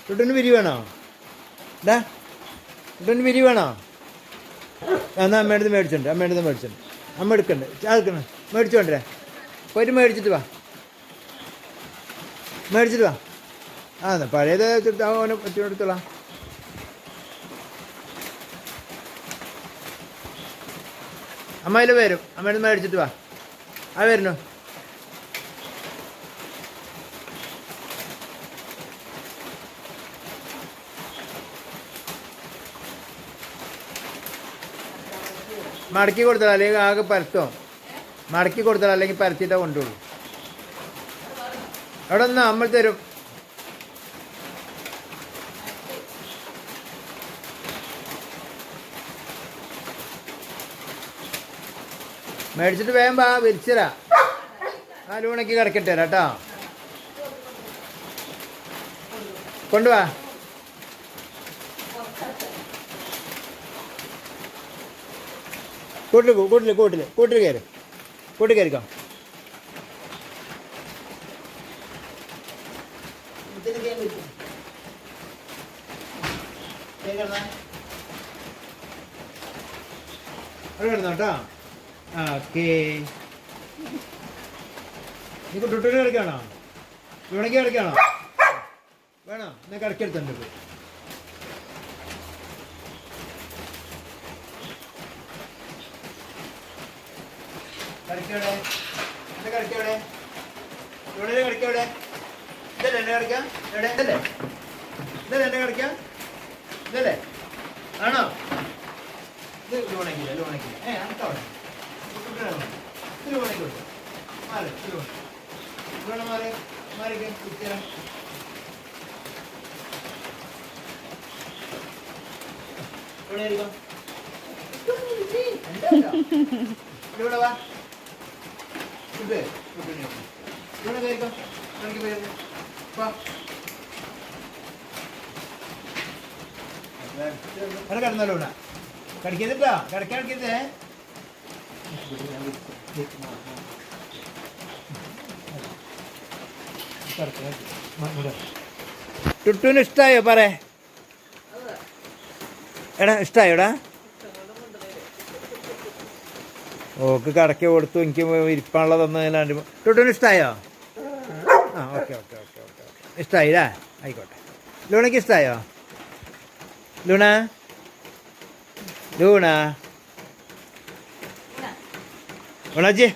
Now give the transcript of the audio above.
ടുട്ടുന് വിരി വേണോ? ഇതാ ടുട്ടുന് വിരി വേണോ? എന്നാൽ അമ്മയുടെ മേടിച്ചിട്ടുണ്ട്. അമ്മ എടുക്കണ്ട്. എടുക്കണം. മേടിച്ചോണ്ടേ പോയിട്ട് മേടിച്ചിട്ട് വാ. പഴയത് ഓനെ പറ്റിയെടുത്തോളാം. അമ്മയിൽ വരും. അമ്മയുടെ മേടിച്ചിട്ട് വാ. വരുന്നു. മടക്കി കൊടുത്താൽ അല്ലെങ്കിൽ ആകെ പരത്തോ. മടക്കി കൊടുത്താൽ അല്ലെങ്കിൽ പരത്തിയിട്ടേ കൊണ്ടുപോകും. അവിടെ നിന്ന് അമ്മ തരും. മേടിച്ചിട്ട് വേഗം വാ, വിരിച്ചരാ. 4 മണിക്ക് കിടക്കട്ടെ കേട്ടോ. കൊണ്ടുവാ. കൂട്ടിൽ കയറിക്കോ. അവിടെ കിടന്നോ കേട്ടോ. ഓക്കേ. നീ ടുട്ടുവിന് കളിക്കാണോ? ഇവിടേക്ക് കളിക്കാണോ? വേണോ? എന്നാ കിടക്കെടുത്തുണ്ട്. കളിക്കവിടെ ഇതല്ലേ എന്നെ കളിക്കാം? ഇതല്ലേ എന്നെ കളിക്കാം? ഇതല്ലേ ആണോ? ഇത് ലോണക്കില്ല. അടുത്തവിടെ ഇത് ലോണക്കില്ല. മാറിക്കോ. ഇവിടെ വാ. ഇവിടെ കയറിക്കോ. അവിടെ കിടന്നല്ലോ. ഇവിടെ കടിക്കരുതാ. കിടക്കാൻ കളിക്കരുതേ. ടുട്ടുവിന് ഇഷ്ടമായോ? എടാ ഇഷ്ടമായോടാ? ഓക്ക് കടക്കി കൊടുത്തു. എനിക്ക് ഇരിപ്പാനുള്ള തന്നതിലാണ്ട്. ടുട്ടുവിന് ഇഷ്ടമായോ? ഓക്കെ. ഇഷ്ടമായില്ലേ? ആയിക്കോട്ടെ. ലൂണയ്ക്ക് ഇഷ്ടമായോ? ലൂണാജി